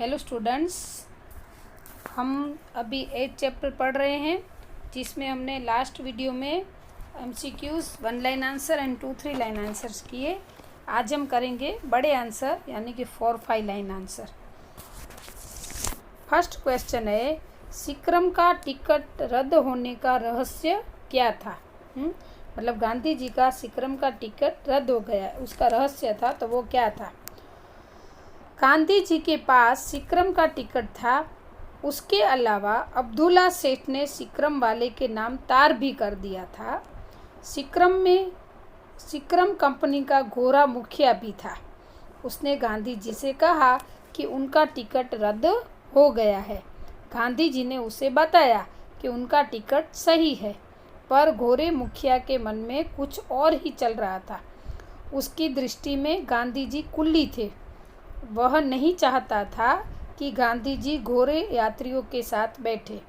Hello students, हम अभी 8 chapter पढ़ रहे हैं जिसमें हमने लास्ट वीडियो में MCQs 1 line answer and 2-3 line answers किए। आज हम करेंगे बड़े आंसर यानी कि 4-5 लाइन आंसर। फर्स्ट क्वेश्चन है, सिक्रम का टिकट रद्द होने का रहस्य क्या था? मतलब गांधी जी का सिक्रम का टिकट रद्द हो गया, उसका रहस्य था, तो वो क्या था? गांधी जी के पास सिक्रम का टिकट था, उसके अलावा अब्दुल्ला सेठ ने सिक्रम वाले के नाम तार भी कर दिया था। सिक्रम कंपनी का गोरा मुखिया भी था। उसने गांधी जी से कहा कि उनका टिकट रद्द हो गया है। गांधी जी ने उसे बताया कि उनका टिकट सही है, पर गोरे मुखिया के मन में कुछ और ही चल रहा था। उसकी दृष्टि में गांधी जी कुल्ली थे। वह नहीं चाहता था कि गांधी जी गोरे यात्रियों के साथ बैठे।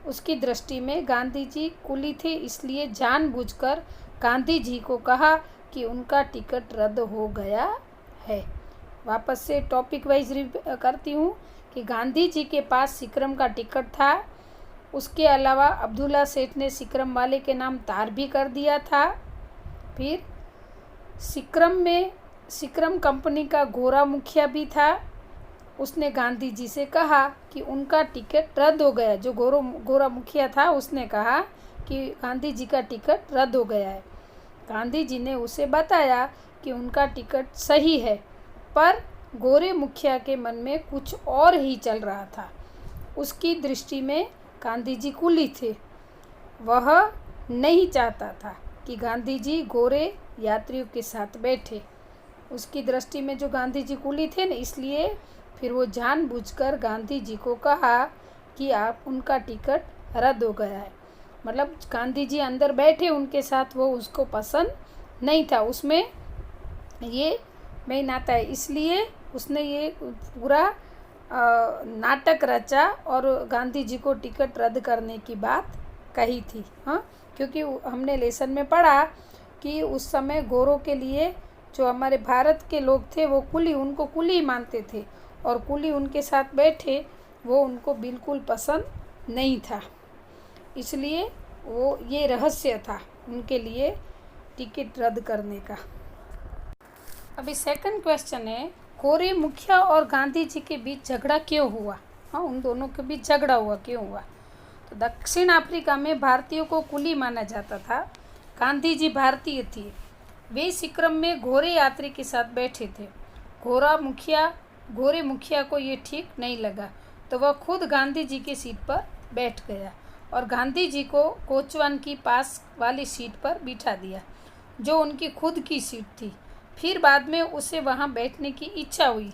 उसकी दृष्टि में गांधी जी कुली थे, इसलिए जानबूझकर गांधी जी को कहा कि उनका टिकट रद्द हो गया है। वापस से टॉपिक वाइज करती हूँ कि गांधी जी के पास सिक्रम का टिकट था, उसके अलावा अब्दुल्ला सेठ ने सिक्रम वाले के नाम तार भी कर दिया था। फिर सिक्रम कंपनी का गोरा मुखिया भी था। उसने गांधी जी से कहा कि उनका टिकट रद्द हो गया। जो गोरा मुखिया था उसने कहा कि गांधी जी का टिकट रद्द हो गया है। गांधी जी ने उसे बताया कि उनका टिकट सही है, पर गोरे मुखिया के मन में कुछ और ही चल रहा था। उसकी दृष्टि में गांधी जी कुली थे। वह नहीं चाहता था कि गांधी जी गोरे यात्रियों के साथ बैठे। उसकी दृष्टि में जो गांधी जी कुली थे ना, इसलिए फिर वो जानबूझकर गांधी जी को कहा कि आप उनका टिकट रद्द हो गया है। मतलब गांधी जी अंदर बैठे उनके साथ, वो उसको पसंद नहीं था। उसमें ये मेन आता है, इसलिए उसने ये पूरा नाटक रचा और गांधी जी को टिकट रद्द करने की बात कही थी। हाँ, क्योंकि हमने लेसन में पढ़ा कि उस समय गोरों के लिए जो हमारे भारत के लोग थे वो उनको कुली मानते थे, और कुली उनके साथ बैठे वो उनको बिल्कुल पसंद नहीं था। इसलिए वो ये रहस्य था उनके लिए टिकट रद्द करने का। अभी सेकंड क्वेश्चन है, गोरे मुखिया और गांधी जी के बीच झगड़ा क्यों हुआ? हाँ, उन दोनों के बीच झगड़ा हुआ क्यों हुआ? तो दक्षिण अफ्रीका में भारतीयों को कुली माना जाता था। गांधी जी भारतीय थे। वे सिक्रम में गोरे यात्री के साथ बैठे थे। गोरे मुखिया को ये ठीक नहीं लगा, तो वह खुद गांधी जी की सीट पर बैठ गया और गांधी जी को कोचवन की पास वाली सीट पर बिठा दिया, जो उनकी खुद की सीट थी। फिर बाद में उसे वहां बैठने की इच्छा हुई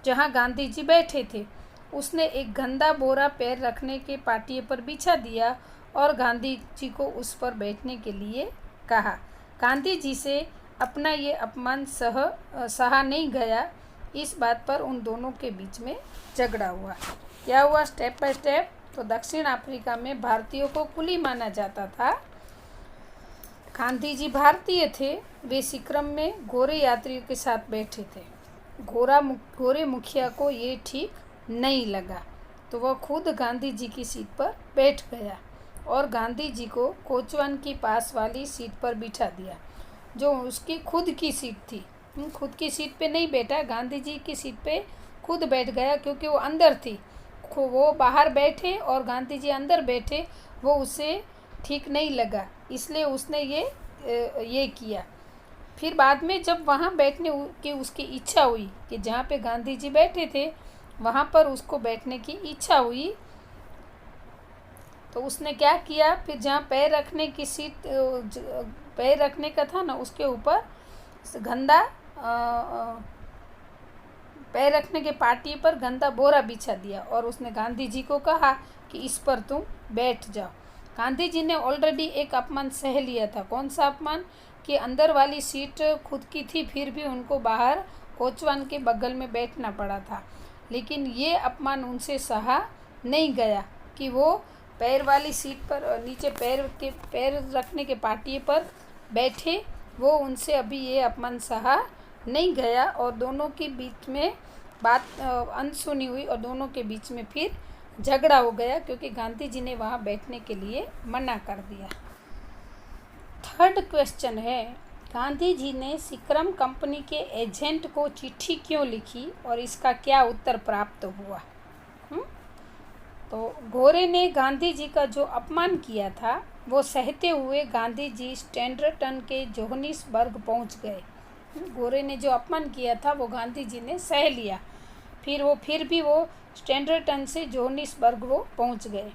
जहां गांधी जी बैठे थे। उसने एक गंदा बोरा पैर रखने के पाटिये पर बिछा दिया और गांधी जी को उस पर बैठने के लिए कहा। गांधी जी से अपना ये अपमान सहा नहीं गया। इस बात पर उन दोनों के बीच में झगड़ा हुआ। क्या हुआ स्टेप बाय स्टेप? तो दक्षिण अफ्रीका में भारतीयों को कुली माना जाता था। गांधी जी भारतीय थे। वे सिक्रम में गोरे यात्रियों के साथ बैठे थे। गोरे मुखिया को ये ठीक नहीं लगा, तो वह खुद गांधी जी की सीट पर बैठ गया और गांधी जी को कोचवन की पास वाली सीट पर बिठा दिया, जो उसकी खुद की सीट थी। खुद की सीट पे नहीं बैठा, गांधी जी की सीट पे खुद बैठ गया, क्योंकि वो अंदर थी। वो बाहर बैठे और गांधी जी अंदर बैठे, वो उसे ठीक नहीं लगा, इसलिए उसने ये किया। फिर बाद में जब वहाँ बैठने की उसकी इच्छा हुई कि जहाँ पे गांधी जी बैठे थे वहाँ पर उसको बैठने की इच्छा हुई, तो उसने क्या किया, फिर जहाँ पैर रखने का था ना, उसके ऊपर गंदा पैर रखने के पाटिये पर गंदा बोरा बिछा दिया और उसने गांधी जी को कहा कि इस पर तुम बैठ जाओ। गांधी जी ने ऑलरेडी एक अपमान सह लिया था। कौन सा अपमान? कि अंदर वाली सीट खुद की थी, फिर भी उनको बाहर कोचवन के बगल में बैठना पड़ा था। लेकिन ये अपमान उनसे सहा नहीं गया कि वो पैर वाली सीट पर नीचे पैर रखने के पाटिये पर बैठे। वो उनसे अभी ये अपमान सहा नहीं गया और दोनों के बीच में बात अनसुनी हुई और दोनों के बीच में फिर झगड़ा हो गया, क्योंकि गांधी जी ने वहाँ बैठने के लिए मना कर दिया। थर्ड क्वेश्चन है, गांधी जी ने सीकरम कंपनी के एजेंट को चिट्ठी क्यों लिखी और इसका क्या उत्तर प्राप्त हुआ? तो गोरे ने गांधी जी का जो अपमान किया था वो सहते हुए गांधी जी स्टैंडर्टन के जोहानिसबर्ग पहुंच गए। गोरे ने जो अपमान किया था वो गांधी जी ने सह लिया, फिर भी वो स्टैंडर्टन से जोहानिसबर्ग वो पहुंच गए।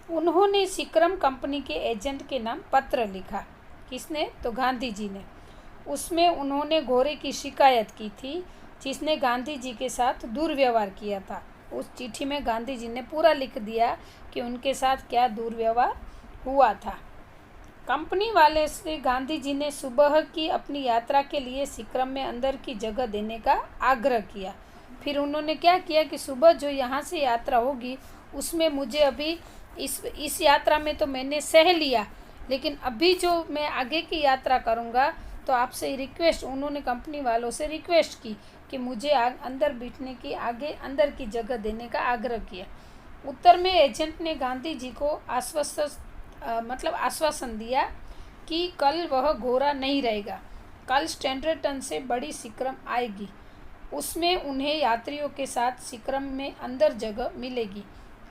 उन्होंने सीकरम कंपनी के एजेंट के नाम पत्र लिखा। किसने? तो गांधी जी ने। उसमें उन्होंने गोरे की शिकायत की थी जिसने गांधी जी के साथ दुर्व्यवहार किया था। उस चिट्ठी में गांधी जी ने पूरा लिख दिया कि उनके साथ क्या दुर्व्यवहार हुआ था। कंपनी वाले से गांधी जी ने सुबह की अपनी यात्रा के लिए सीकरम में अंदर की जगह देने का आग्रह किया। फिर उन्होंने क्या किया कि सुबह जो यहाँ से यात्रा होगी उसमें मुझे अभी इस यात्रा में तो मैंने सह लिया, लेकिन अभी जो मैं आगे की यात्रा करूँगा तो आपसे रिक्वेस्ट, उन्होंने कंपनी वालों से रिक्वेस्ट की कि मुझे अंदर बैठने की, आगे अंदर की जगह देने का आग्रह किया। उत्तर में एजेंट ने गांधी जी को आश्वासन दिया कि कल वह गोरा नहीं रहेगा, कल स्टैंडर्टन से बड़ी सीकरम आएगी, उसमें उन्हें यात्रियों के साथ सीकरम में अंदर जगह मिलेगी।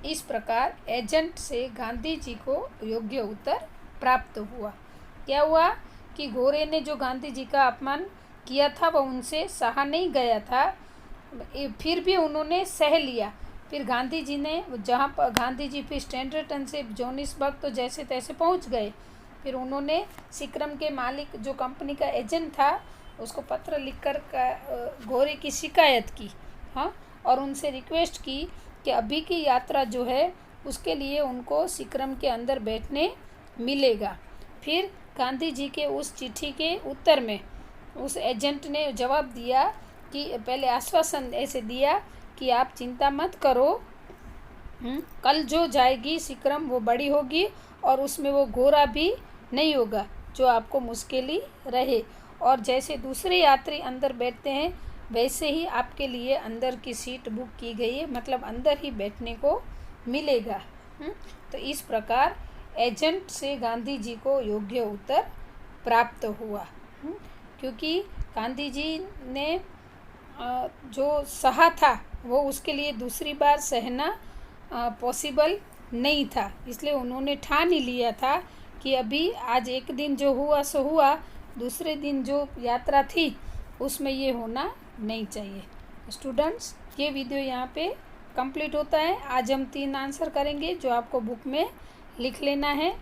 इस प्रकार एजेंट से गांधी जी को योग्य उत्तर प्राप्त हुआ। क्या हुआ कि गोरे ने जो गांधी जी का अपमान किया था वह उनसे सहा नहीं गया था, फिर भी उन्होंने सह लिया। फिर गांधी जी ने जहाँ पर गांधी जी फिर स्टैंडर्टन से जोहानिसबर्ग तो जैसे तैसे पहुँच गए। फिर उन्होंने सीकरम के मालिक जो कंपनी का एजेंट था उसको पत्र लिखकर गोरे की शिकायत की, हाँ, और उनसे रिक्वेस्ट की कि अभी की यात्रा जो है उसके लिए उनको सीकरम के अंदर बैठने मिलेगा। फिर गांधी जी के उस चिट्ठी के उत्तर में उस एजेंट ने जवाब दिया कि पहले आश्वासन ऐसे दिया कि आप चिंता मत करो, कल जो जाएगी सीकरम वो बड़ी होगी और उसमें वो गोरा भी नहीं होगा जो आपको मुश्किल ही रहे, और जैसे दूसरे यात्री अंदर बैठते हैं वैसे ही आपके लिए अंदर की सीट बुक की गई है, मतलब अंदर ही बैठने को मिलेगा। तो इस प्रकार एजेंट से गांधी जी को योग्य उत्तर प्राप्त हुआ, क्योंकि गांधी जी ने जो सहा था वो उसके लिए दूसरी बार सहना पॉसिबल नहीं था, इसलिए उन्होंने ठान ही लिया था कि अभी आज एक दिन जो हुआ सो हुआ, दूसरे दिन जो यात्रा थी उसमें ये होना नहीं चाहिए। स्टूडेंट्स, ये वीडियो यहाँ पे कंप्लीट होता है। आज हम 3 आंसर करेंगे जो आपको बुक में लिख लेना है।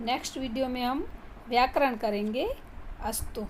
नेक्स्ट वीडियो में हम व्याकरण करेंगे। अस्तु।